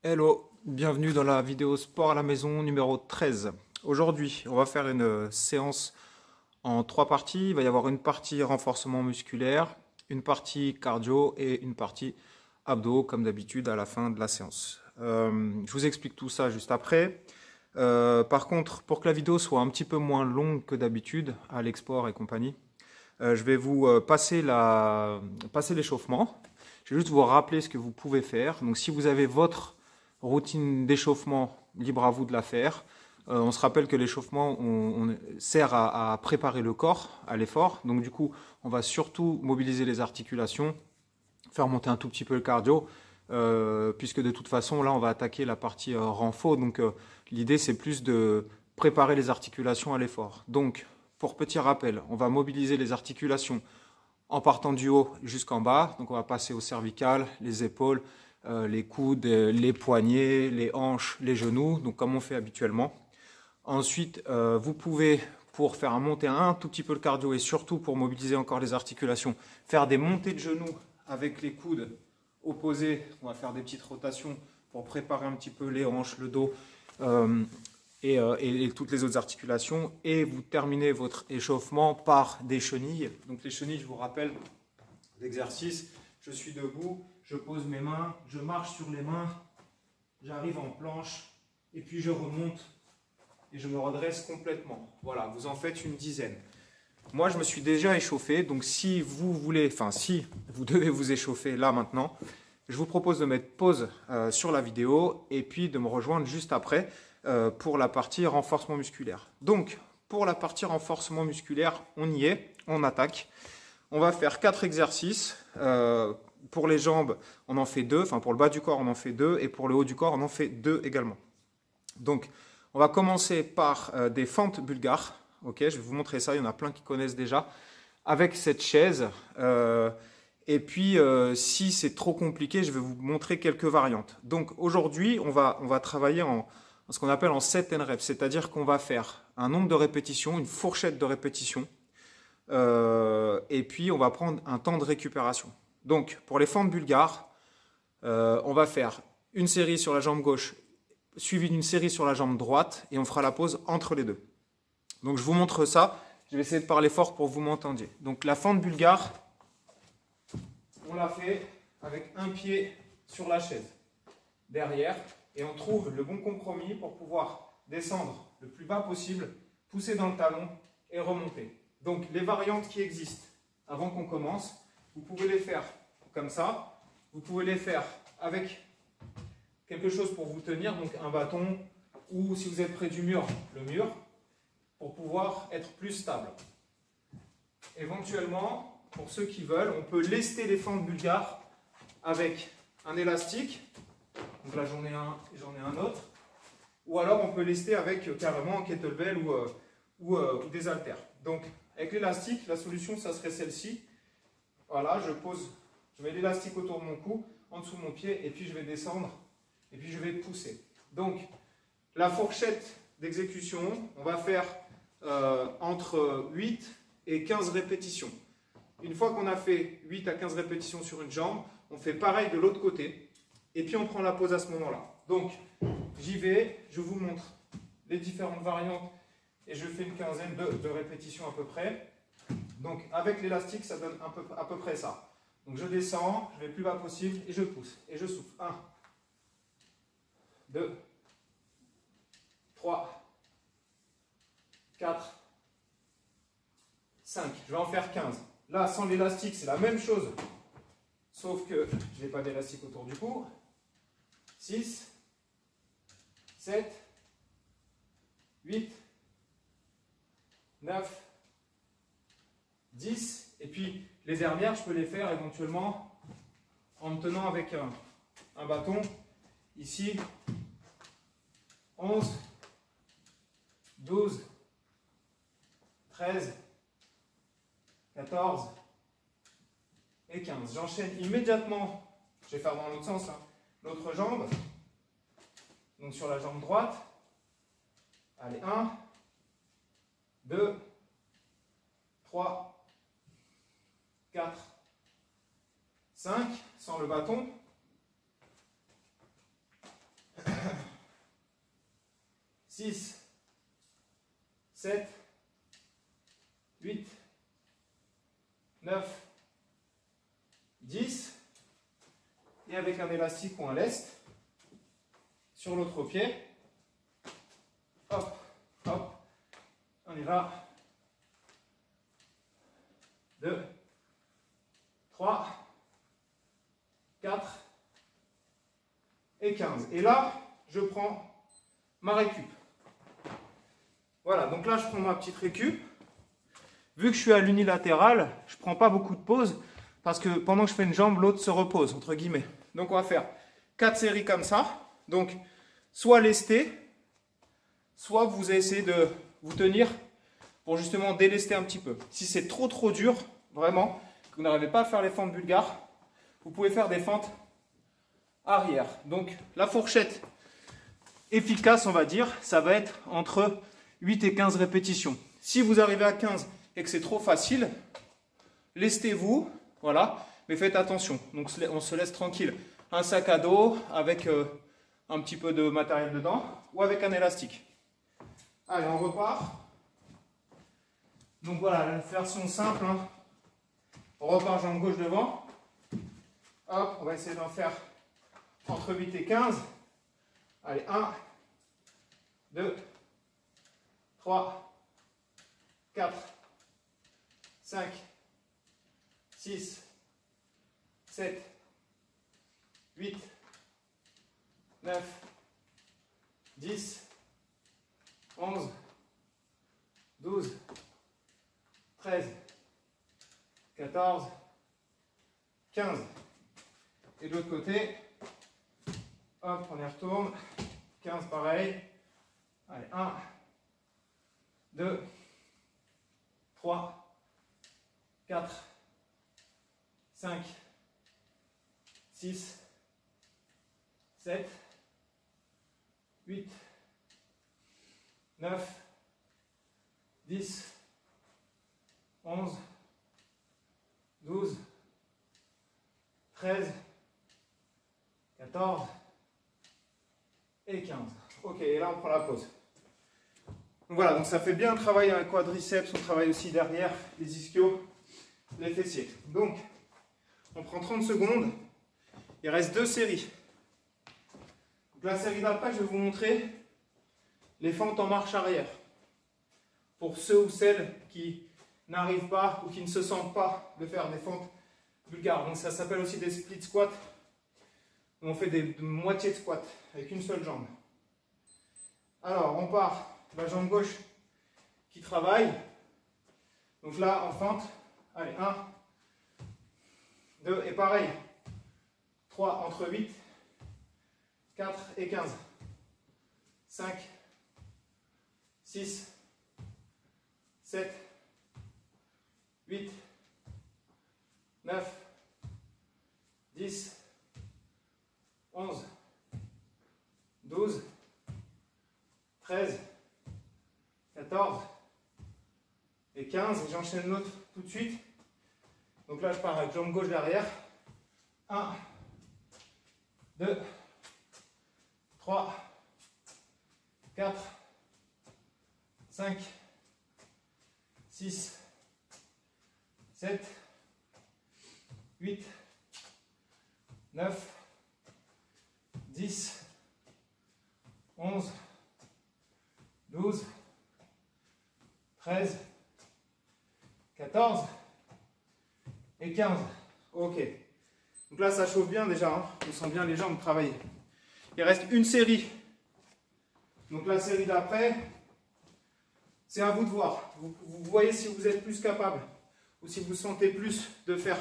Hello, bienvenue dans la vidéo sport à la maison numéro 13. Aujourd'hui, on va faire une séance en 3 parties. Il va y avoir une partie renforcement musculaire, une partie cardio et une partie abdos, comme d'habitude à la fin de la séance. Je vous explique tout ça juste après. Par contre, pour que la vidéo soit un petit peu moins longue que d'habitude, à l'export et compagnie, je vais vous passer l'échauffement. Je vais juste vous rappeler ce que vous pouvez faire. Donc si vous avez votre routine d'échauffement, libre à vous de la faire. On se rappelle que l'échauffement on sert à préparer le corps à l'effort. Donc du coup, on va surtout mobiliser les articulations, faire monter un tout petit peu le cardio, puisque de toute façon, là, on va attaquer la partie renfort. Donc l'idée, c'est plus de préparer les articulations à l'effort. Donc, pour petit rappel, on va mobiliser les articulations en partant du haut jusqu'en bas. Donc on va passer au cervical, les épaules, les coudes, les poignets, les hanches, les genoux, donc comme on fait habituellement. Ensuite, vous pouvez, pour faire monter un tout petit peu le cardio et surtout pour mobiliser encore les articulations, faire des montées de genoux avec les coudes opposés. On va faire des petites rotations pour préparer un petit peu les hanches, le dos et toutes les autres articulations. Et vous terminez votre échauffement par des chenilles. Donc les chenilles, je vous rappelle l'exercice. Je suis debout, je pose mes mains, je marche sur les mains, j'arrive en planche et puis je remonte et je me redresse complètement. Voilà, vous en faites une dizaine. Moi, je me suis déjà échauffé, donc si vous voulez, enfin si vous devez vous échauffer là maintenant, je vous propose de mettre pause sur la vidéo et puis de me rejoindre juste après pour la partie renforcement musculaire. Donc, pour la partie renforcement musculaire, on y est, on attaque. On va faire 4 exercices. Pour les jambes, on en fait 2. Enfin, pour le bas du corps, on en fait 2. Et pour le haut du corps, on en fait 2 également. Donc, on va commencer par des fentes bulgares. Ok, je vais vous montrer ça. Il y en a plein qui connaissent déjà. Avec cette chaise. Et puis, si c'est trop compliqué, je vais vous montrer quelques variantes. Donc, aujourd'hui, on va travailler en ce qu'on appelle en set and reps. C'est-à-dire qu'on va faire un nombre de répétitions, une fourchette de répétitions. Et puis on va prendre un temps de récupération. Donc pour les fentes bulgares, on va faire une série sur la jambe gauche suivie d'une série sur la jambe droite et on fera la pause entre les deux. Donc je vous montre ça, je vais essayer de parler fort pour que vous m'entendiez. Donc la fente bulgare, on la fait avec un pied sur la chaise, derrière, et on trouve le bon compromis pour pouvoir descendre le plus bas possible, pousser dans le talon et remonter. Donc, les variantes qui existent avant qu'on commence, vous pouvez les faire comme ça. Vous pouvez les faire avec quelque chose pour vous tenir, donc un bâton, ou si vous êtes près du mur, le mur, pour pouvoir être plus stable. Éventuellement, pour ceux qui veulent, on peut lester les fentes bulgares avec un élastique. Donc là, j'en ai un et j'en ai un autre. Ou alors, on peut lester avec carrément un kettlebell ou des haltères. Donc, avec l'élastique, la solution, ça serait celle-ci. Voilà, je mets l'élastique autour de mon cou, en dessous de mon pied, et puis je vais descendre, et puis je vais pousser. Donc, la fourchette d'exécution, on va faire entre 8 et 15 répétitions. Une fois qu'on a fait 8 à 15 répétitions sur une jambe, on fait pareil de l'autre côté, et puis on prend la pause à ce moment-là. Donc, j'y vais, je vous montre les différentes variantes, et je fais une quinzaine de répétitions à peu près. Donc avec l'élastique, ça donne à peu près ça. Donc je descends, je vais le plus bas possible et je pousse. Et je souffle. 1, 2, 3, 4, 5. Je vais en faire 15. Là, sans l'élastique, c'est la même chose. Sauf que je n'ai pas d'élastique autour du cou. 6, 7, 8, 9, 10, et puis les dernières, je peux les faire éventuellement en me tenant avec un bâton. Ici, 11, 12, 13, 14 et 15. J'enchaîne immédiatement, je vais faire dans l'autre sens, hein, l'autre jambe, donc sur la jambe droite. Allez, 1, 2, 3, 4, 5, sans le bâton. 6, 7, 8, 9, 10. Et avec un élastique ou un lest, sur l'autre pied, hop, hop, on y va. 2, 3, 4 et 15. Et là, je prends ma récup. Voilà, donc là, je prends ma petite récup. Vu que je suis à l'unilatéral, je ne prends pas beaucoup de pause parce que pendant que je fais une jambe, l'autre se repose, entre guillemets. Donc, on va faire 4 séries comme ça. Donc, soit lesté, soit vous essayez de vous tenir pour justement délester un petit peu. Si c'est trop dur, vraiment, que vous n'arrivez pas à faire les fentes bulgares, vous pouvez faire des fentes arrière. Donc, la fourchette efficace, on va dire, ça va être entre 8 et 15 répétitions. Si vous arrivez à 15 et que c'est trop facile, lestez-vous, voilà, mais faites attention. Donc, on se laisse tranquille. Un sac à dos avec un petit peu de matériel dedans ou avec un élastique. Allez, on repart. Donc voilà, la version simple. Hein. On repart jambe gauche devant. Hop, on va essayer d'en faire entre 8 et 15. Allez, 1, 2, 3, 4, 5, 6, 7, 8, 9, 10, 11, 12, 13, 14, 15. Et de l'autre côté, hop, on y retourne. 15 pareil. Allez, 1, 2, 3, 4, 5, 6, 7, 8, 9, 10, 11, 12, 13, 14 et 15. Ok, et là on prend la pause. Donc voilà, donc ça fait bien travailler un quadriceps, on travaille aussi derrière les ischios, les fessiers. Donc, on prend 30 secondes, il reste 2 séries. Donc la série d'après, je vais vous montrer les fentes en marche arrière. Pour ceux ou celles qui n'arrivent pas ou qui ne se sentent pas de faire des fentes bulgares. Donc ça s'appelle aussi des split squats. On fait des moitiés de squat avec une seule jambe. Alors, on part la jambe gauche qui travaille. Donc là, en fente. Allez, 1, 2, et pareil. 3 entre 8, 4 et 15. 5, 6, 7, 8, 9, 10, 11, 12, 13, 14 et 15. Et j'enchaîne l'autre tout de suite. Donc là, je pars avec jambe gauche derrière. 1, 2, 3, 4, 5, 6, 7, 8, 9, 10, 11, 12, 13, 14 et 15. Ok. Donc là, ça chauffe bien déjà. Hein. On sent bien les jambes travailler. Il reste une série. Donc la série d'après, c'est à vous de voir. Vous voyez si vous êtes plus capable ou si vous sentez plus de faire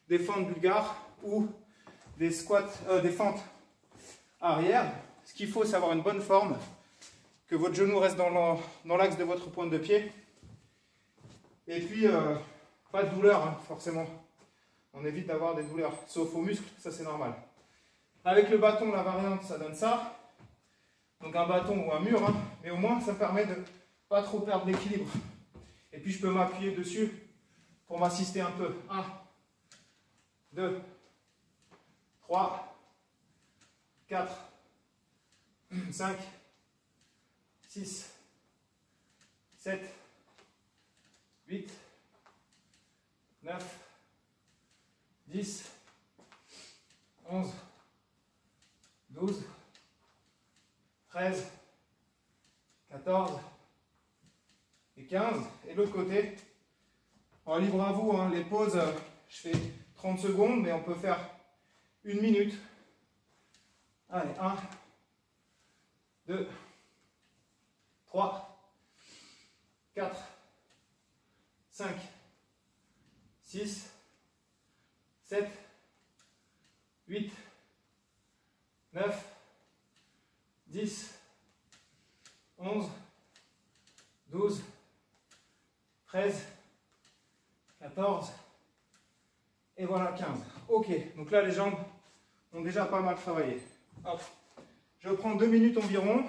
des fentes bulgares ou des squats, des fentes arrière. Ce qu'il faut, c'est avoir une bonne forme, que votre genou reste dans l'axe de votre pointe de pied. Et puis, pas de douleur, hein, forcément. On évite d'avoir des douleurs, sauf aux muscles, ça c'est normal. Avec le bâton, la variante, ça donne ça. Donc un bâton ou un mur, hein, mais au moins ça permet de pas trop perdre l'équilibre. Et puis je peux m'appuyer dessus pour m'assister un peu. 1, 2, 3, 4, 5, 6, 7, 8, 9, 10, 11, 12, 13, 14 et 15. Et l'autre côté, alors libre à vous, hein, les pauses, je fais 30 secondes, mais on peut faire 1 minute. Allez, 1, 2, 3, 4, 5, 6, 7, 8, 9, 10, 11, 12, 13, 14, et voilà 15. Ok, donc là les jambes ont déjà pas mal travaillé. Hop. Je prends 2 minutes environ,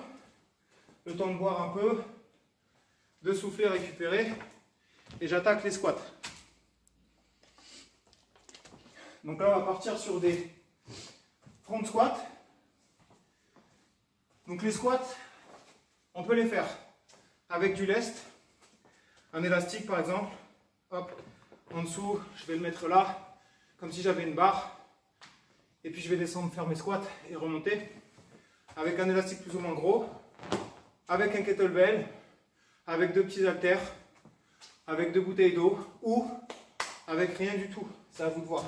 le temps de boire un peu, de souffler, récupérer, et j'attaque les squats. Donc là on va partir sur des front squats. Donc les squats, on peut les faire avec du lest, un élastique par exemple, hop, en dessous, je vais le mettre là, comme si j'avais une barre, et puis je vais descendre faire mes squats et remonter, avec un élastique plus ou moins gros, avec un kettlebell, avec 2 petits haltères, avec 2 bouteilles d'eau, ou avec rien du tout, c'est à vous de voir.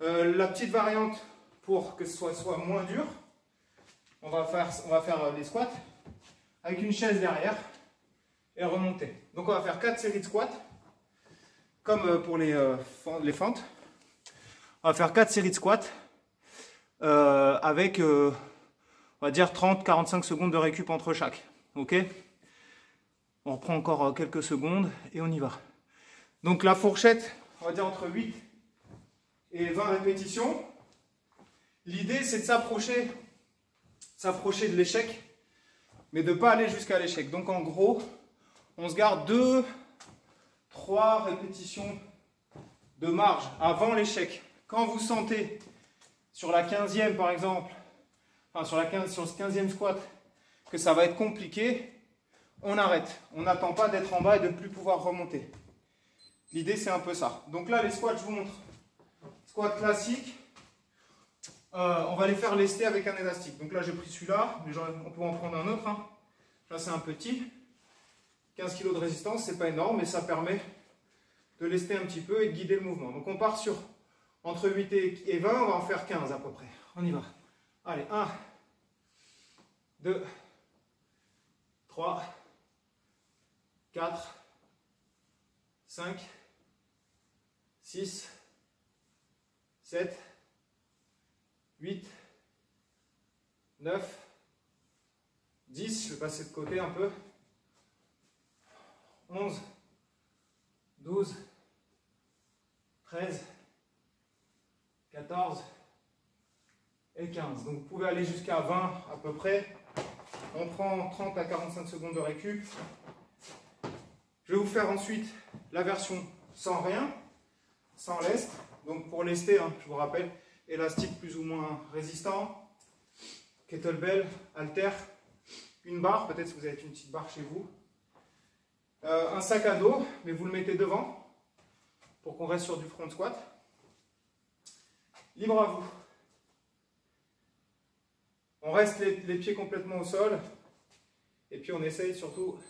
La petite variante pour que ce soit moins dur, on va faire les squats avec une chaise derrière et remonter. Donc on va faire 4 séries de squats, comme pour les fentes. On va faire 4 séries de squats avec, on va dire, 30-45 secondes de récup entre chaque. Ok? On reprend encore quelques secondes et on y va. Donc la fourchette, on va dire entre 8 et 20 répétitions. L'idée, c'est de s'approcher de l'échec, mais de ne pas aller jusqu'à l'échec. Donc en gros, on se garde 2-3 répétitions de marge avant l'échec. Quand vous sentez sur la 15e par exemple, enfin sur ce 15e squat, que ça va être compliqué, on arrête. On n'attend pas d'être en bas et de ne plus pouvoir remonter. L'idée, c'est un peu ça. Donc là, les squats, je vous montre. Squat classique. On va les faire lester avec un élastique. Donc là, j'ai pris celui-là, mais on peut en prendre un autre. Hein. Là, c'est un petit. 15 kg de résistance, c'est pas énorme, mais ça permet de lester un petit peu et de guider le mouvement. Donc on part sur entre 8 et 20, on va en faire 15 à peu près. On y va. Allez, 1, 2, 3, 4, 5, 6, 7, 8, 9, 10, je vais passer de côté un peu, 11, 12, 13, 14 et 15. Donc vous pouvez aller jusqu'à 20 à peu près. On prend 30 à 45 secondes de récup. Je vais vous faire ensuite la version sans rien, sans lest. Donc pour lester, hein, je vous rappelle, élastique plus ou moins résistant, kettlebell, haltère, une barre, peut-être si vous avez une petite barre chez vous, un sac à dos, mais vous le mettez devant pour qu'on reste sur du front squat. Libre à vous. On reste les pieds complètement au sol et puis on essaye surtout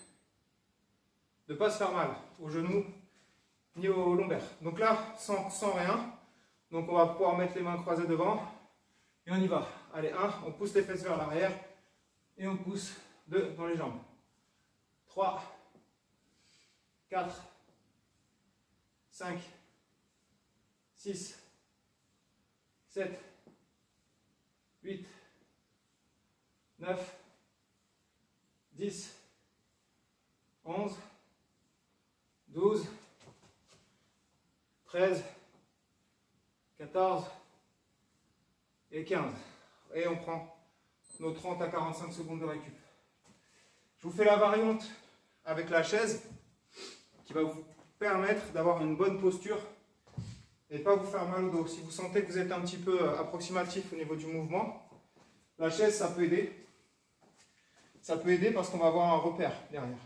de ne pas se faire mal aux genoux ni aux lombaires. Donc là, sans rien, donc on va pouvoir mettre les mains croisées devant et on y va. Allez, 1, on pousse les fesses vers l'arrière et on pousse 2 dans les jambes. 3, 4, 5, 6, 7, 8, 9, 10, 11, 12, 13, 14 et 15. Et on prend nos 30 à 45 secondes de récup. Je vous fais la variante avec la chaise qui va vous permettre d'avoir une bonne posture et pas vous faire mal au dos. Si vous sentez que vous êtes un petit peu approximatif au niveau du mouvement, la chaise, ça peut aider. ça peut aider parce qu'on va avoir un repère derrière.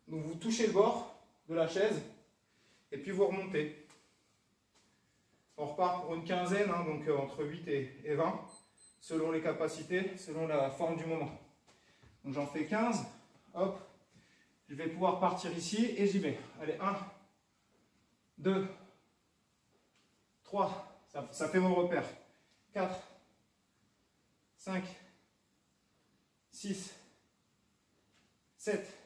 Donc vous touchez le bord de la chaise et puis vous remontez. On repart pour une quinzaine, hein, donc entre 8 et 20, selon les capacités, selon la forme du moment. Donc j'en fais 15, hop, je vais pouvoir partir ici et j'y vais. Allez, 1, 2, 3, ça fait mon repère. 4, 5, 6, 7,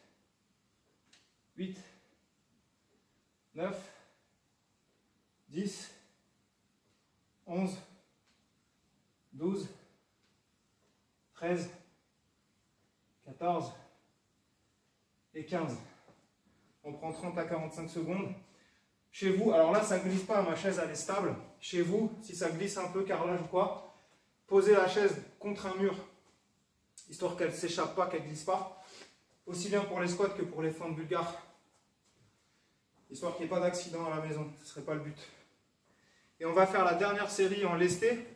8, 9, 10, 11, 12, 13, 14 et 15. On prend 30 à 45 secondes. Chez vous, alors là ça ne glisse pas, ma chaise elle est stable. Chez vous, si ça glisse un peu, carrelage ou quoi, posez la chaise contre un mur, histoire qu'elle ne s'échappe pas, qu'elle ne glisse pas. Aussi bien pour les squats que pour les fentes bulgares. Histoire qu'il n'y ait pas d'accident à la maison, ce ne serait pas le but. Et on va faire la dernière série en lesté.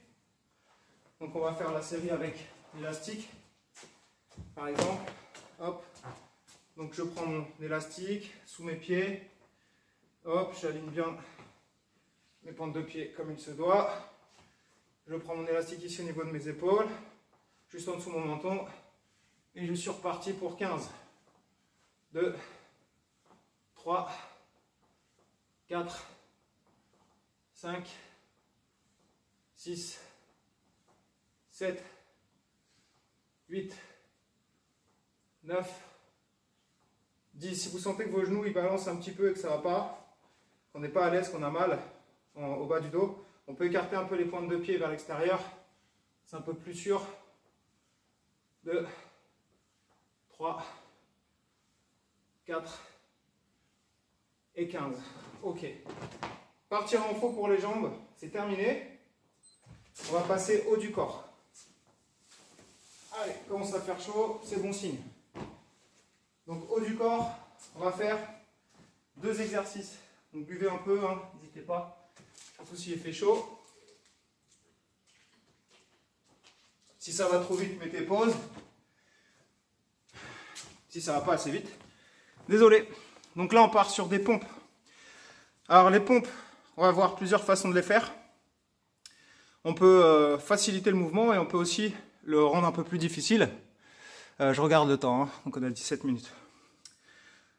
Donc on va faire la série avec l'élastique. Par exemple, hop. Donc je prends mon élastique sous mes pieds. Hop, j'aligne bien mes pointes de pied comme il se doit. Je prends mon élastique ici au niveau de mes épaules, juste en dessous de mon menton. Et je suis reparti pour 15. 2, 3, 4, 5, 6, 7, 8, 9, 10. Si vous sentez que vos genoux ils balancent un petit peu et que ça ne va pas, qu'on n'est pas à l'aise, qu'on a mal au bas du dos, on peut écarter un peu les pointes de pied vers l'extérieur. C'est un peu plus sûr. 2, 3, 4 et 15. Ok. Partir en faux pour les jambes, c'est terminé. On va passer haut du corps. Allez, commence à faire chaud, c'est bon signe. Donc haut du corps, on va faire 2 exercices. Donc buvez un peu, hein, n'hésitez pas, surtout s'il fait chaud. Si ça va trop vite, mettez pause. Si ça va pas assez vite, désolé. Donc là, on part sur des pompes. Alors les pompes, on va voir plusieurs façons de les faire. On peut faciliter le mouvement et on peut aussi le rendre un peu plus difficile. Je regarde le temps, hein, donc on a 17 minutes.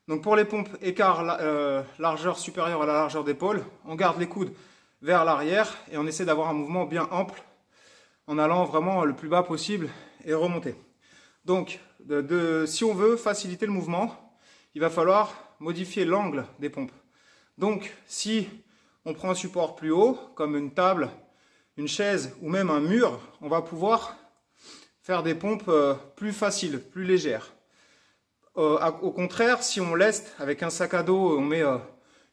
Donc pour les pompes, écart largeur supérieure à la largeur d'épaule, on garde les coudes vers l'arrière et on essaie d'avoir un mouvement bien ample en allant vraiment le plus bas possible et remonter. Donc si on veut faciliter le mouvement, il va falloir modifier l'angle des pompes. Donc si on prend un support plus haut, comme une table, une chaise ou même un mur, on va pouvoir faire des pompes plus faciles, plus légères. Au contraire, si on leste avec un sac à dos, on met 1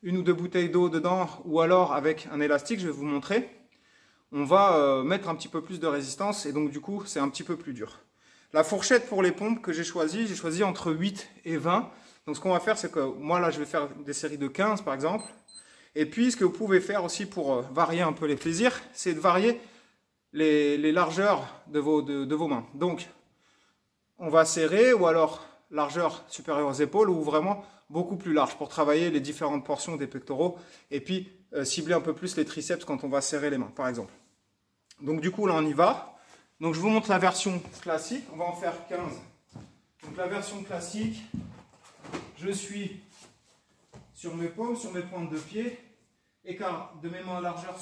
ou 2 bouteilles d'eau dedans, ou alors avec un élastique, je vais vous montrer, on va mettre un petit peu plus de résistance et donc du coup c'est un petit peu plus dur. La fourchette pour les pompes que j'ai choisi entre 8 et 20. Donc ce qu'on va faire, c'est que moi là je vais faire des séries de 15 par exemple. Et puis ce que vous pouvez faire aussi pour varier un peu les plaisirs, c'est de varier les largeurs de vos mains. Donc on va serrer ou alors largeur supérieure aux épaules ou vraiment beaucoup plus large pour travailler les différentes portions des pectoraux et puis cibler un peu plus les triceps quand on va serrer les mains par exemple. Donc du coup là on y va. Donc je vous montre la version classique, on va en faire 15. Donc la version classique, je suis sur mes paumes, sur mes pointes de pied, écart de mes mains largeur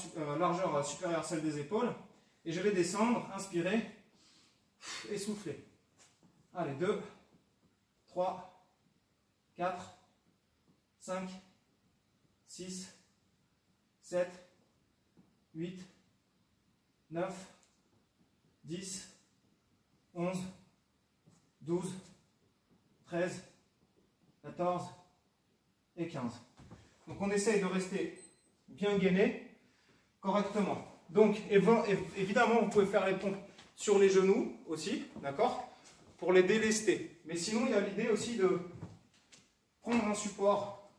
supérieure à celle des épaules, et je vais descendre, inspirer, et souffler. Allez, 2, 3, 4, 5, 6, 7, 8, 9, 10, 11, 12, 13, 14 et 15. Donc on essaye de rester bien gainé correctement. Donc évidemment vous pouvez faire les pompes sur les genoux aussi, d'accord, pour les délester. Mais sinon il y a l'idée aussi de prendre un support,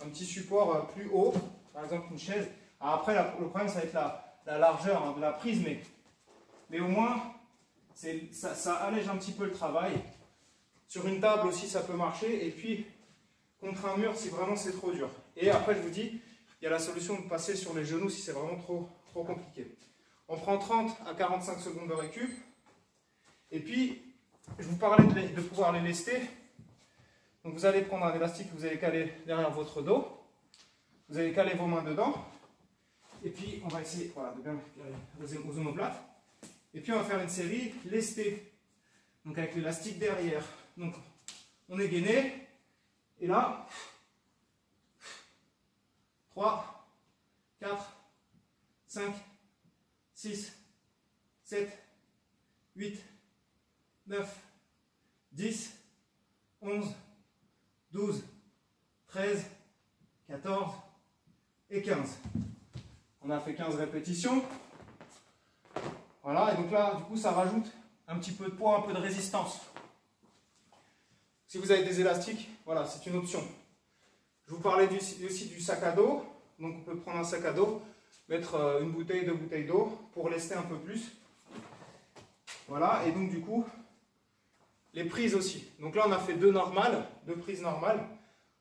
un petit support plus haut, par exemple une chaise. Alors après le problème ça va être la largeur de la prise, mais au moins Ça allège un petit peu le travail. Sur une table aussi, ça peut marcher. Et puis, contre un mur, si vraiment c'est trop dur. Et après, je vous dis, il y a la solution de passer sur les genoux si c'est vraiment trop compliqué. On prend 30 à 45 secondes de récup. Et puis, je vous parlais de pouvoir les lester. Donc, vous allez prendre un élastique que vous allez caler derrière votre dos. Vous allez caler vos mains dedans. Et puis, on va essayer de bien aux omoplates. Et puis, on va faire une série lestée. Donc, avec l'élastique derrière. Donc, on est gainé. Et là, 3, 4, 5, 6, 7, 8, 9, 10, 11, 12, 13, 14 et 15. On a fait 15 répétitions. Voilà, et donc là, du coup, ça rajoute un petit peu de poids, un peu de résistance. Si vous avez des élastiques, voilà, c'est une option. Je vous parlais aussi du sac à dos. Donc, on peut prendre un sac à dos, mettre une bouteille, 2 bouteilles d'eau pour lester un peu plus. Voilà, et donc, du coup, les prises aussi. Donc là, on a fait deux prises normales.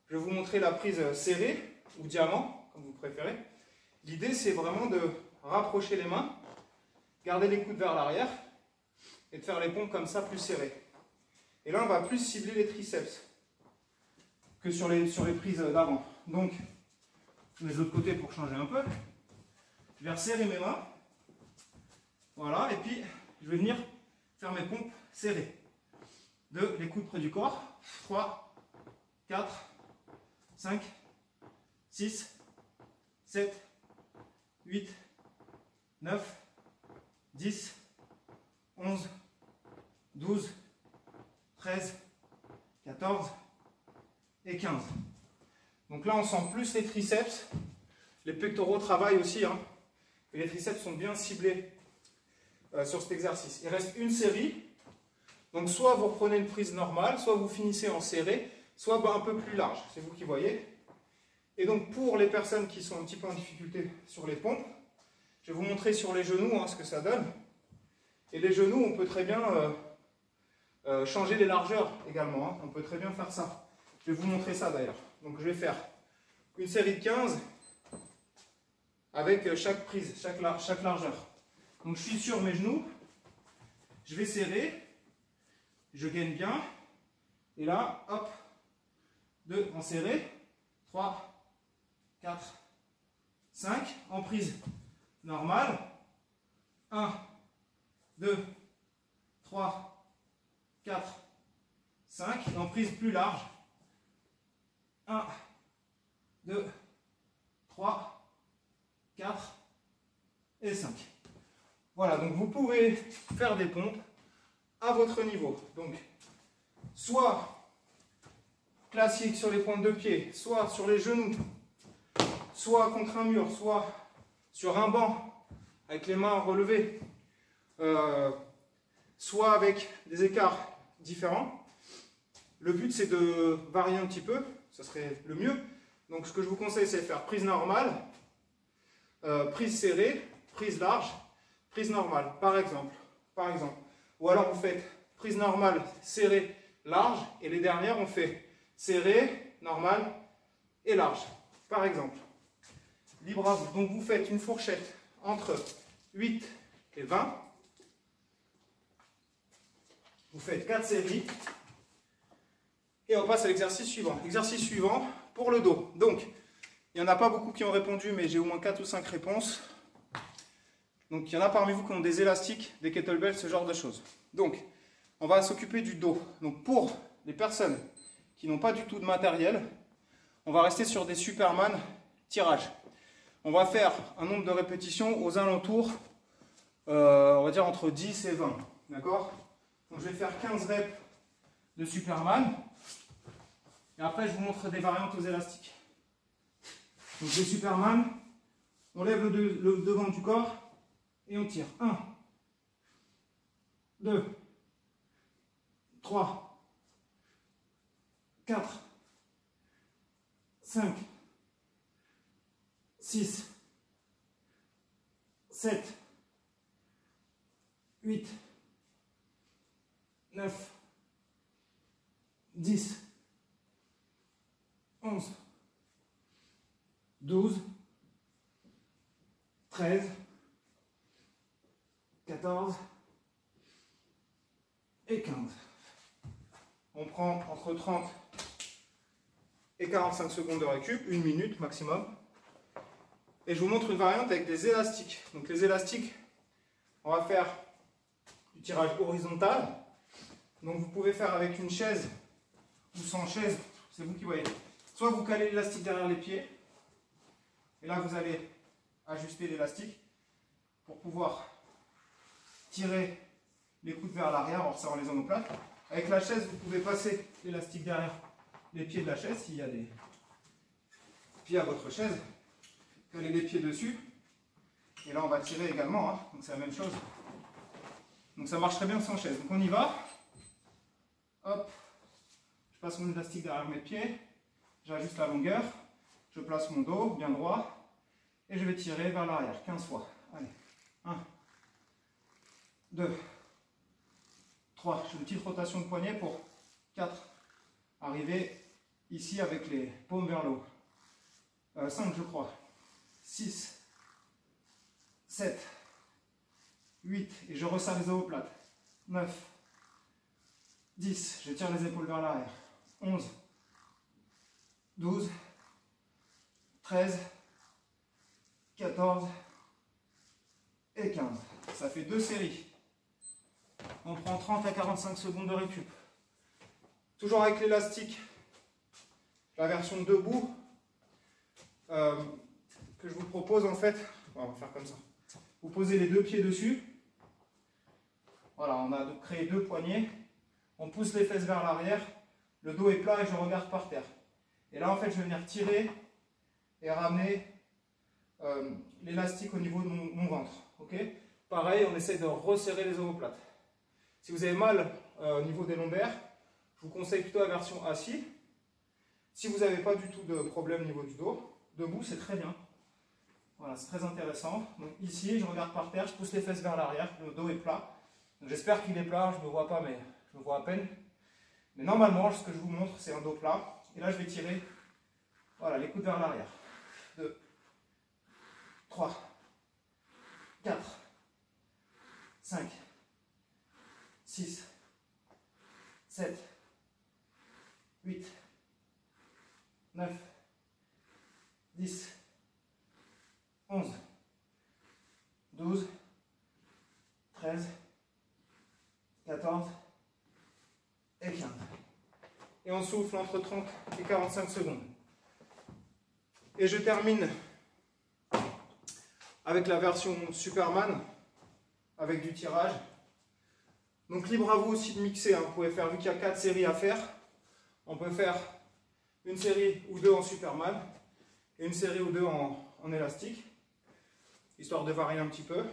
Je vais vous montrer la prise serrée ou diamant, comme vous préférez. L'idée, c'est vraiment de rapprocher les mains, garder les coudes vers l'arrière et de faire les pompes comme ça, plus serrées. Et là, on va plus cibler les triceps que sur les prises d'avant. Donc, je mets de l'autre côté pour changer un peu. Je vais resserrer mes mains. Voilà, et puis je vais venir faire mes pompes serrées. Les coudes près du corps. 3, 4, 5, 6, 7, 8, 9, 10, 11, 12, 13, 14 et 15. Donc là, on sent plus les triceps. Les pectoraux travaillent aussi. Et les triceps sont bien ciblés sur cet exercice. Il reste une série. Donc soit vous reprenez une prise normale, soit vous finissez en serré, soit un peu plus large. C'est vous qui voyez. Et donc pour les personnes qui sont un petit peu en difficulté sur les pompes, je vais vous montrer sur les genoux ce que ça donne. Et les genoux, on peut très bien changer les largeurs également. On peut très bien faire ça. Je vais vous montrer ça d'ailleurs. Donc je vais faire une série de 15 avec chaque prise, chaque largeur. Donc je suis sur mes genoux, je vais serrer, je gaine bien, et là, hop, 2 en serré, 3, 4, 5, en prise normale, 1, 2, 3, 4, 5, et en prise plus large, 1, 2, 3, 4 et 5. Voilà, donc vous pouvez faire des pompes à votre niveau. Donc, soit classique sur les pointes de pied, soit sur les genoux, soit contre un mur, soit sur un banc avec les mains relevées, soit avec des écarts différents. Le but, c'est de varier un petit peu, ça serait le mieux. Donc, ce que je vous conseille, c'est de faire prise normale, prise serrée, prise large, prise normale, par exemple. Ou alors vous faites prise normale, serrée, large, et les dernières on fait serrée, normale et large, par exemple. Libre à vous. Donc vous faites une fourchette entre 8 et 20. Vous faites 4 séries. Et on passe à l'exercice suivant. Exercice suivant pour le dos. Donc, il n'y en a pas beaucoup qui ont répondu, mais j'ai au moins 4 ou 5 réponses. Donc, il y en a parmi vous qui ont des élastiques, des kettlebells, ce genre de choses. Donc, on va s'occuper du dos. Donc, pour les personnes qui n'ont pas du tout de matériel, on va rester sur des Superman tirages. On va faire un nombre de répétitions aux alentours, on va dire entre 10 et 20. D'accord? Donc, je vais faire 15 reps de Superman. Et après, je vous montre des variantes aux élastiques. Donc, les Superman, on lève le devant du corps et on tire. 1, 2, 3, 4, 5, 6, 7, 8, 9, 10, 11, 12, 13, 14 et 15. On prend entre 30 et 45 secondes de récup, 1 minute maximum. Et je vous montre une variante avec des élastiques. Donc les élastiques, on va faire du tirage horizontal. Donc vous pouvez faire avec une chaise ou sans chaise, c'est vous qui voyez. Soit vous calez l'élastique derrière les pieds, et là vous allez ajuster l'élastique pour pouvoir tirer les coudes vers l'arrière en resserrant les omoplates. Avec la chaise, vous pouvez passer l'élastique derrière les pieds de la chaise s'il y a des pieds à votre chaise. Caler les pieds dessus. Et là, on va tirer également. Hein. Donc c'est la même chose. Donc ça marche très bien sans chaise. Donc on y va. Hop. Je passe mon élastique derrière mes pieds. J'ajuste la longueur. Je place mon dos bien droit. Et je vais tirer vers l'arrière 15 fois. Allez. 1, 2, 3. Je fais une petite rotation de poignet pour 4. Arriver ici avec les paumes vers le haut. 5 je crois. 6, 7, 8. Et je resserre les omoplates. 9, 10. Je tire les épaules vers l'arrière. 11, 12, 13, 14 et 15. Ça fait 2 séries. On prend 30 à 45 secondes de récup. Toujours avec l'élastique, la version debout, que je vous propose en fait. On va faire comme ça. Vous posez les deux pieds dessus. Voilà, on a créé 2 poignées. On pousse les fesses vers l'arrière. Le dos est plat et je regarde par terre. Et là en fait je vais venir tirer et ramener l'élastique au niveau de mon ventre. Okay. Pareil, on essaie de resserrer les omoplates. Si vous avez mal au niveau des lombaires, je vous conseille plutôt la version assis. Si vous n'avez pas du tout de problème au niveau du dos, debout c'est très bien. Voilà, c'est très intéressant. Donc ici, je regarde par terre, je pousse les fesses vers l'arrière, le dos est plat. J'espère qu'il est plat, je ne me vois pas, mais je me vois à peine. Mais normalement, ce que je vous montre, c'est un dos plat. Et là, je vais tirer, voilà, les coudes vers l'arrière. 2, 3, 4, 5, 6, 7, 8, 9, 10, 11, 12, 13, 14 et 15. Et on souffle entre 30 et 45 secondes. Et je termine avec la version Superman, avec du tirage. Donc libre à vous aussi de mixer, hein. Vous pouvez faire, vu qu'il y a 4 séries à faire, on peut faire une série ou 2 en Superman et une série ou 2 en élastique, histoire de varier un petit peu.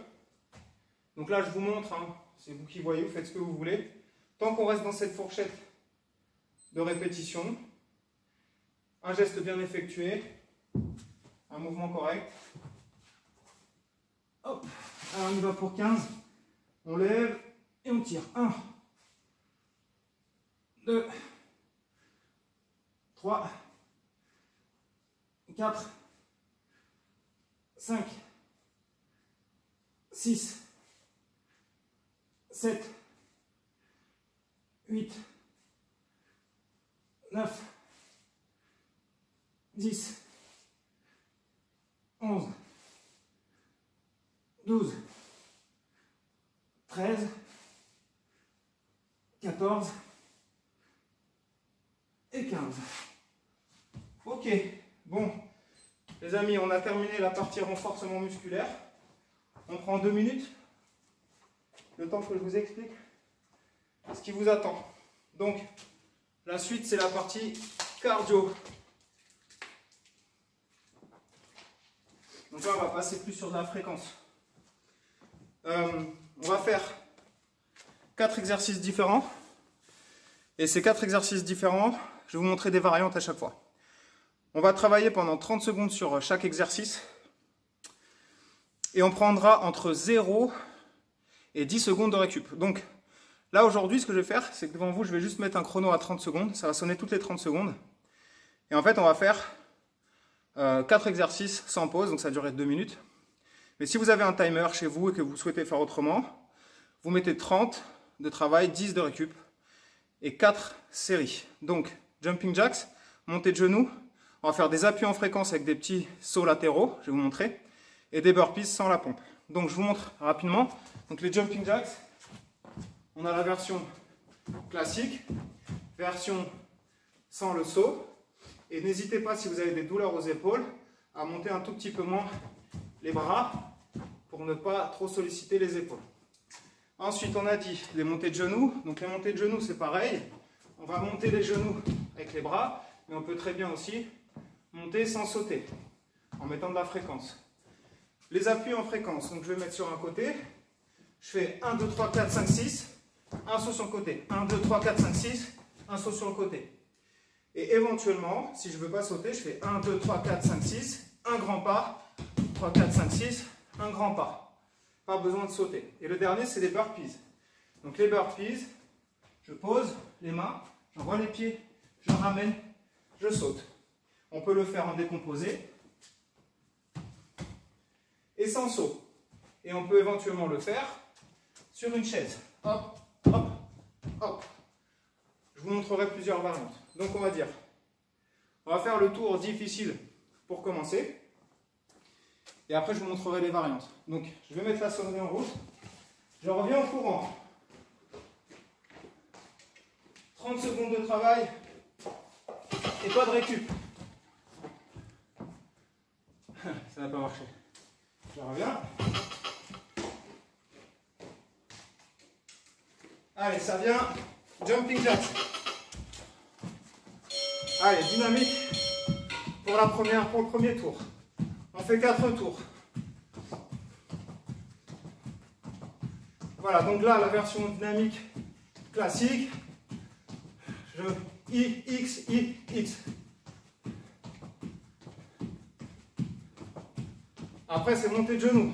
Donc là je vous montre, hein, c'est vous qui voyez, vous faites ce que vous voulez. Tant qu'on reste dans cette fourchette de répétition, un geste bien effectué, un mouvement correct. Hop, alors on y va pour 15, on lève et on tire. 1, 2, 3, 4, 5, 6, 7, 8, 9, 10, 11, 12, 13, 14 et 15. Ok, bon, les amis, on a terminé la partie renforcement musculaire. On prend 2 minutes, le temps que je vous explique ce qui vous attend. Donc, la suite, c'est la partie cardio. Donc là, on va passer plus sur de la fréquence. On va faire 4 exercices différents. Et ces 4 exercices différents, je vais vous montrer des variantes à chaque fois. On va travailler pendant 30 secondes sur chaque exercice. Et on prendra entre 0 et 10 secondes de récup. Donc, Là aujourd'hui, ce que je vais faire, c'est que devant vous, je vais juste mettre un chrono à 30 secondes. Ça va sonner toutes les 30 secondes. Et en fait, on va faire 4 exercices sans pause, donc ça va durer 2 minutes. Mais si vous avez un timer chez vous et que vous souhaitez faire autrement, vous mettez 30 de travail, 10 de récup et 4 séries. Donc, jumping jacks, montée de genoux, on va faire des appuis en fréquence avec des petits sauts latéraux, je vais vous montrer, et des burpees sans la pompe. Donc, je vous montre rapidement. Donc, les jumping jacks, on a la version classique, version sans le saut. Et n'hésitez pas, si vous avez des douleurs aux épaules, à monter un tout petit peu moins les bras pour ne pas trop solliciter les épaules. Ensuite, on a dit les montées de genoux. Donc les montées de genoux, c'est pareil. On va monter les genoux avec les bras, mais on peut très bien aussi monter sans sauter, en mettant de la fréquence. Les appuis en fréquence, donc je vais mettre sur un côté. Je fais 1, 2, 3, 4, 5, 6. Un saut sur le côté. 1, 2, 3, 4, 5, 6. Un saut sur le côté. Et éventuellement, si je ne veux pas sauter, je fais 1, 2, 3, 4, 5, 6. Un grand pas. 3, 4, 5, 6. Un grand pas. Pas besoin de sauter. Et le dernier, c'est les burpees. Donc les burpees, je pose les mains, j'envoie les pieds, je ramène, je saute. On peut le faire en décomposé et sans saut. Et on peut éventuellement le faire sur une chaise. Hop, hop, hop. Je vous montrerai plusieurs variantes. Donc on va dire, on va faire le tour difficile pour commencer. Et après je vous montrerai les variantes. Donc je vais mettre la sonnerie en route. Je reviens en courant. 30 secondes de travail et pas de récup. Ça n'a pas marché. Je reviens. Allez, ça vient. Jumping jacks. Allez, dynamique pour le premier tour. On fait 4 tours. Voilà, donc là, la version dynamique classique. I, X, I, X. Après, c'est montée de genoux.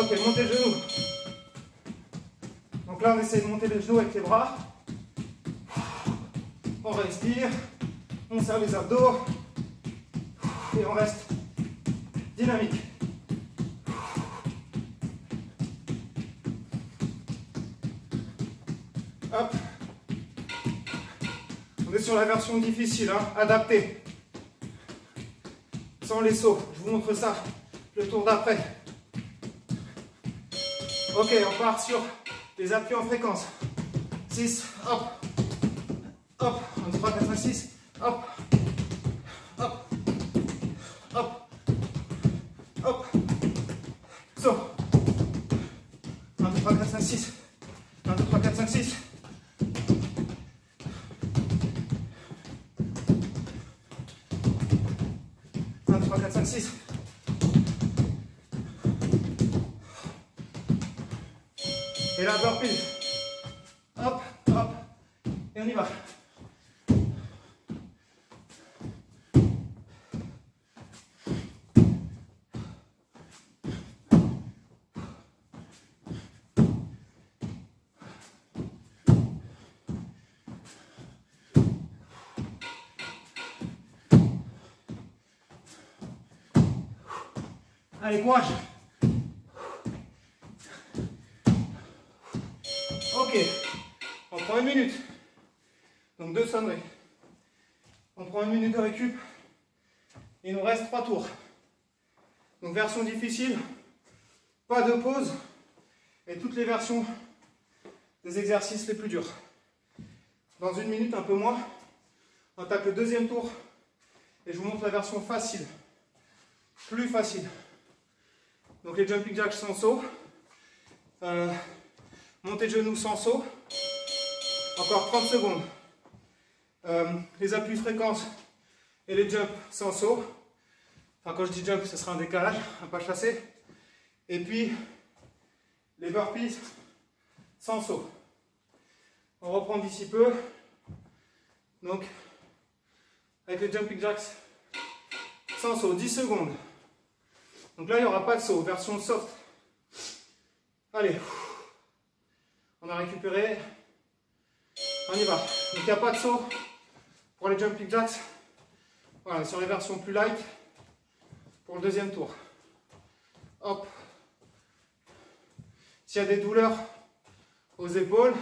Ok, montée de genoux. Donc là, on essaie de monter les genoux avec les bras. On respire. On serre les abdos. Et on reste dynamique. Hop. On est sur la version difficile, hein, adaptée. Sans les sauts. Je vous montre ça le tour d'après. Ok, on part sur les appuis en fréquence. 6, hop, hop, 1, 2, 3, 4, 5, 6, hop, hop, hop, hop, saut. 1, 2, 3, 4, 5, 6, 1, 2, 3, 4, 5, 6. Et la burpee. Hop, hop. Et on y va. Allez, courage. Ok, on prend 1 minute. Donc 2 sonneries. On prend 1 minute de récup. Il nous reste 3 tours. Donc version difficile, pas de pause. Et toutes les versions des exercices les plus durs. Dans 1 minute, un peu moins, on attaque le 2e tour. Et je vous montre la version facile. Plus facile. Donc les jumping jacks sans saut. Montée de genoux sans saut. Encore 30 secondes. Les appuis fréquences et les jumps sans saut. Enfin, quand je dis jump, ce sera un décalage, un pas chassé. Et puis, les burpees sans saut. On reprend d'ici peu. Donc, avec les jumping jacks sans saut, 10 secondes. Donc là, il n'y aura pas de saut, version soft. Allez, on a récupéré. On y va. Donc il n'y a pas de saut pour les jumping jacks. Voilà, sur les versions plus light pour le deuxième tour. Hop. S'il y a des douleurs aux épaules,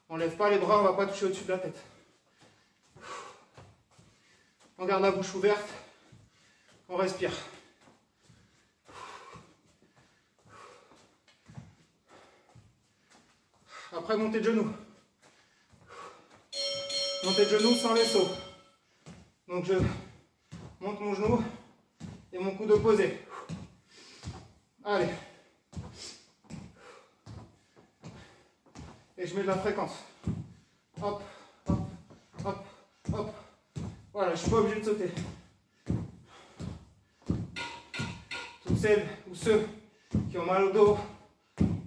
on ne lève pas les bras, on ne va pas toucher au-dessus de la tête. On garde la bouche ouverte, on respire. Après, montée de genoux. Montée de genoux sans les sauts. Donc je monte mon genou et mon coude opposé. Allez. Et je mets de la fréquence. Hop, hop, hop, hop. Voilà, je ne suis pas obligé de sauter. Toutes celles ou ceux qui ont mal au dos,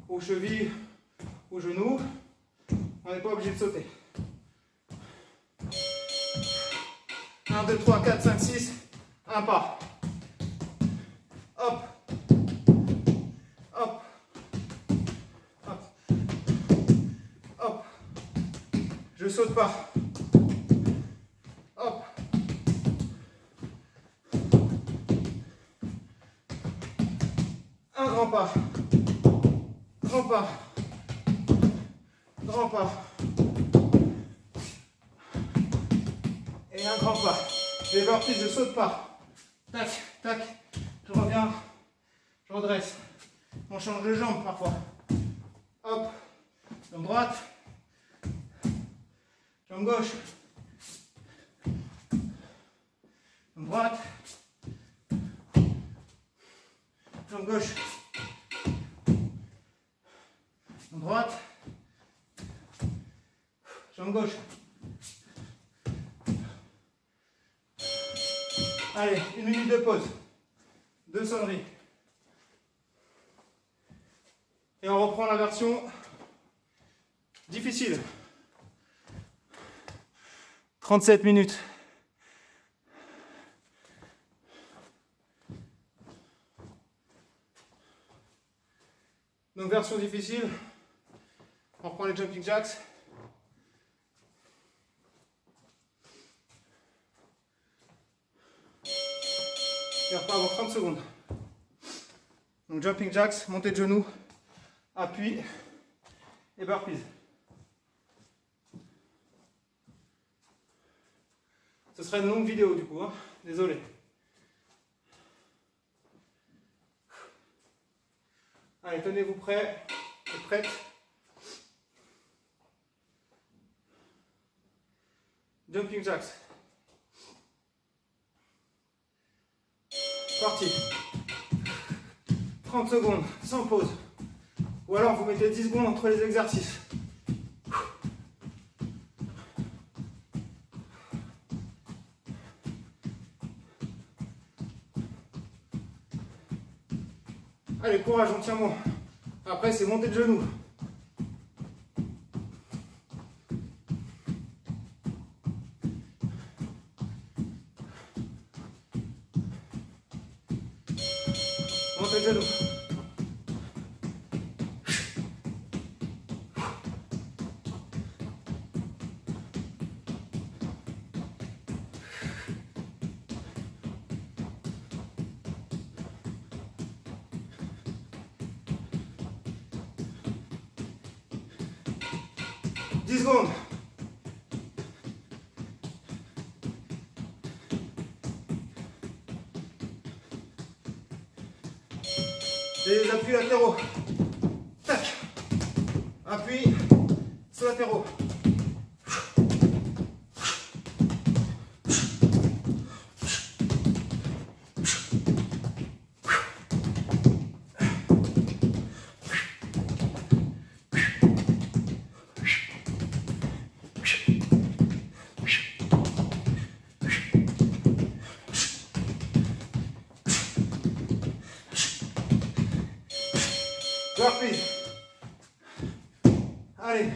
aux chevilles, aux genoux, on n'est pas obligé de sauter. 1, 2, 3, 4, 5, 6, un pas. Hop, hop, hop, hop. Je saute pas. Hop. Un grand pas. Grand pas. Grand pas. Et un grand pas. Les burpees, je saute pas. Tac, tac. Je reviens. Je redresse. On change de jambe parfois. Hop. Jambe droite. Jambe gauche. Jambe droite. Jambe gauche. Jambe droite. Jambe gauche. Allez, 1 minute de pause. 2 sonneries. Et on reprend la version difficile. 37 minutes. Donc version difficile. On reprend les jumping jacks. Et on repart avant 30 secondes. Donc jumping jacks, montée de genoux, appui et burpees. Ce serait une longue vidéo du coup, hein. Désolé. Allez, tenez-vous prêts et prêtes. Jumping jacks. Parti. 30 secondes, sans pause. Ou alors vous mettez 10 secondes entre les exercices. Allez, courage, on tient bon. Après, c'est montée de genoux. Montée de genoux. Secondes. Les appuis latéraux. Tac. Appui sur latéraux. Burpee. Allez.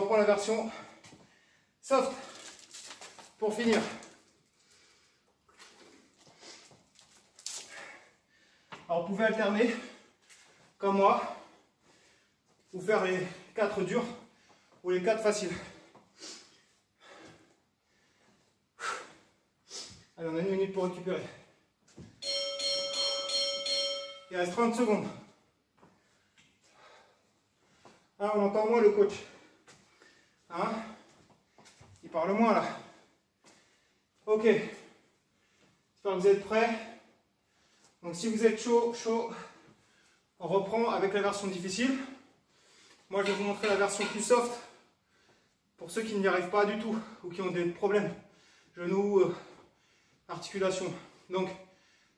reprend la version soft pour finir. Alors vous pouvez alterner comme moi, ou faire les 4 durs ou les 4 faciles. Allez, on a 1 minute pour récupérer. Il reste 30 secondes. Ah, on entend moins le coach. Hein? Il parle moins là. Ok. J'espère que vous êtes prêts. Donc si vous êtes chaud, on reprend avec la version difficile. Moi je vais vous montrer la version plus soft. Pour ceux qui n'y arrivent pas du tout ou qui ont des problèmes. Genoux, articulation. Donc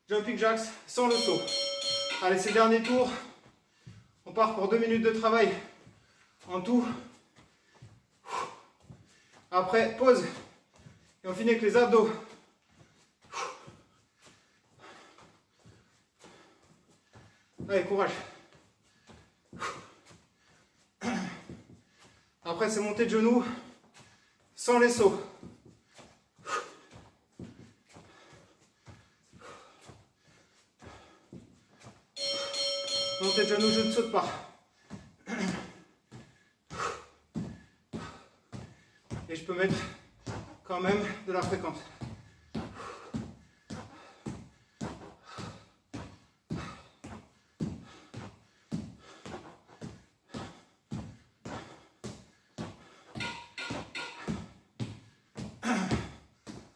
jumping jacks sans le saut. Allez, ces derniers tours. On part pour 2 minutes de travail en tout. Après, pause. Et on finit avec les abdos. Allez, courage. Après, c'est montée de genoux sans les sauts. Montée de genoux, je ne saute pas. Et je peux mettre quand même de la fréquence.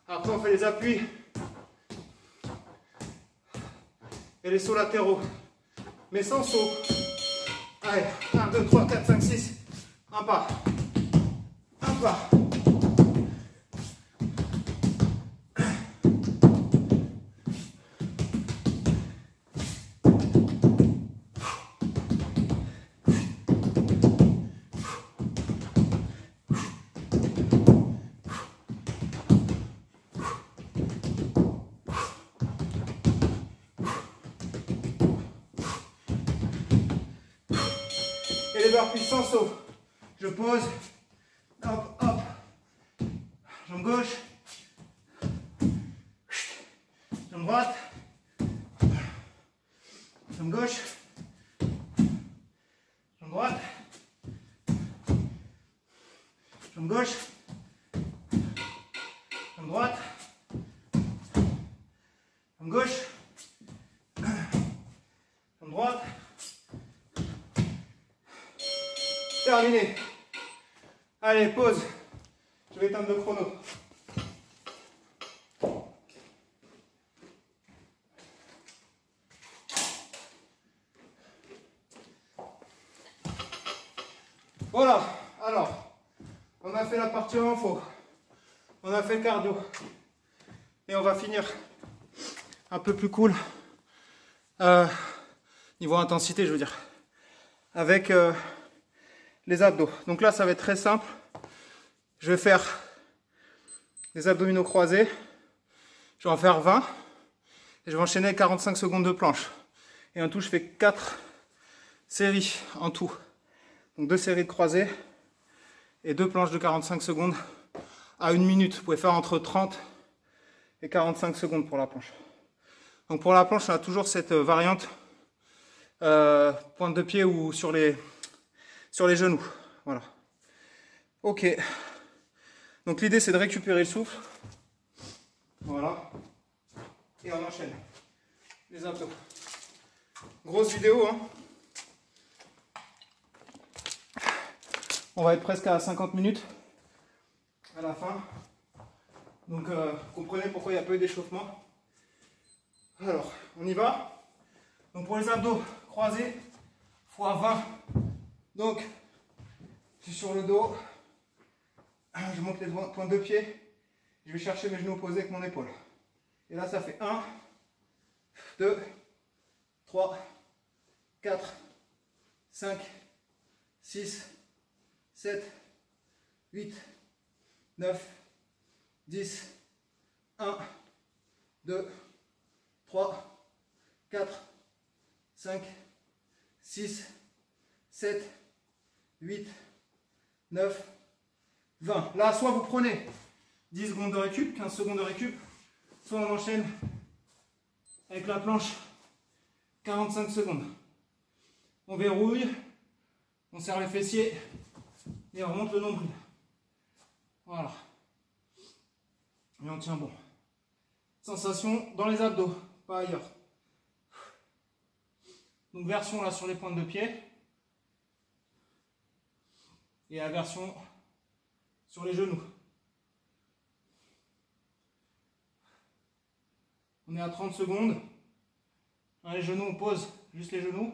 Après on fait les appuis et les sauts latéraux, mais sans saut. Allez, 1, 2, 3, 4, 5, 6, un pas, un pas. Et les burpees sans saut. Je pose. Hop, hop. Jambe gauche. Jambe droite. Jambe gauche. Jambe droite. Jambe gauche. Jambe droite. Jambe gauche. Jambe droite. Terminé. Allez, pause. Je vais éteindre le chrono. Voilà. Alors, on a fait la partie info. On a fait le cardio. Et on va finir un peu plus cool. Niveau intensité, je veux dire. Avec les abdos. Donc là, ça va être très simple. Je vais faire des abdominaux croisés. Je vais en faire 20. Et je vais enchaîner 45 secondes de planche. Et en tout, je fais 4 séries en tout. Donc 2 séries de croisés et 2 planches de 45 secondes à 1 minute. Vous pouvez faire entre 30 et 45 secondes pour la planche. Donc pour la planche, on a toujours cette variante pointe de pied ou sur les genoux. Voilà. Ok. Donc l'idée c'est de récupérer le souffle. Voilà. Et on enchaîne. Les abdos. Grosse vidéo, hein. On va être presque à 50 minutes à la fin. Donc comprenez pourquoi il y a peu d'échauffement. Alors, on y va. Donc pour les abdos croisés, x 20. Donc, je suis sur le dos. Je monte les pointes de pied. Je vais chercher mes genoux opposés avec mon épaule. Et là, ça fait 1, 2, 3, 4, 5, 6, 7, 8, 9, 10, 1, 2, 3, 4, 5, 6, 7, 8, 9, 20. Là, soit vous prenez 10 secondes de récup, 15 secondes de récup, soit on enchaîne avec la planche 45 secondes. On verrouille, on serre les fessiers et on remonte le nombril. Voilà. Et on tient bon. Sensation dans les abdos, pas ailleurs. Donc version là sur les pointes de pied. Et la version sur les genoux. On est à 30 secondes. Hein, les genoux, on pose juste les genoux.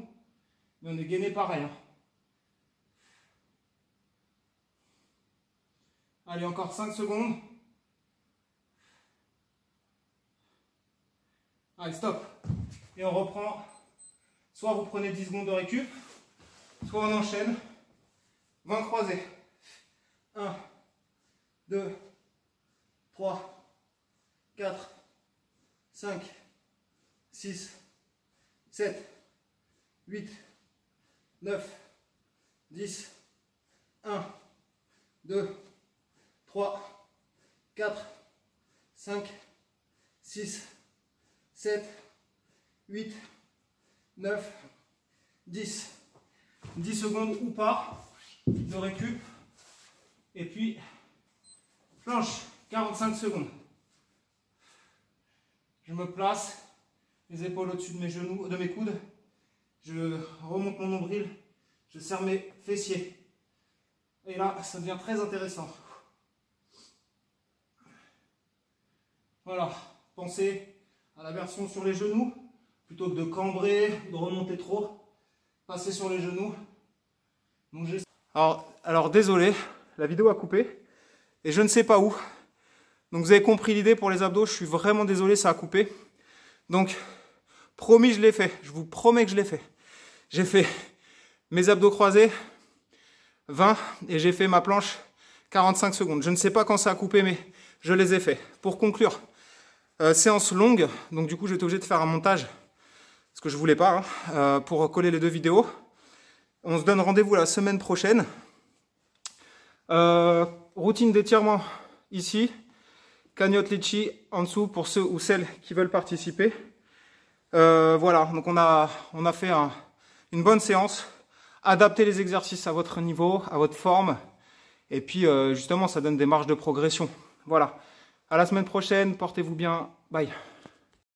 Mais on est gainé pareil. Hein. Allez, encore 5 secondes. Allez, stop. Et on reprend. Soit vous prenez 10 secondes de récup, soit on enchaîne. 20 croisés. 1, 2, 3, 4, 5, 6, 7, 8, 9, 10, 1, 2, 3, 4, 5, 6, 7, 8, 9, 10. 10 secondes ou pas de récup. Et puis, planche, 45 secondes. Je me place, les épaules au-dessus de mes genoux, de mes coudes. Je remonte mon nombril, je serre mes fessiers. Et là, ça devient très intéressant. Voilà, pensez à la version sur les genoux, plutôt que de cambrer, de remonter trop, passez sur les genoux. Donc alors désolé, la vidéo a coupé et je ne sais pas où. Donc vous avez compris l'idée pour les abdos, je suis vraiment désolé, ça a coupé. Donc promis, je l'ai fait, je vous promets que je l'ai fait. J'ai fait mes abdos croisés, 20, et j'ai fait ma planche 45 secondes. Je ne sais pas quand ça a coupé, mais je les ai fait. Pour conclure, séance longue, donc du coup j'étais obligé de faire un montage, ce que je voulais pas, hein, pour coller les deux vidéos. On se donne rendez-vous la semaine prochaine. Routine d'étirement ici, cagnotte litchi en dessous pour ceux ou celles qui veulent participer. Voilà, donc on a fait une bonne séance. Adaptez les exercices à votre niveau, à votre forme. Et puis justement, ça donne des marges de progression. Voilà. À la semaine prochaine, portez-vous bien. Bye.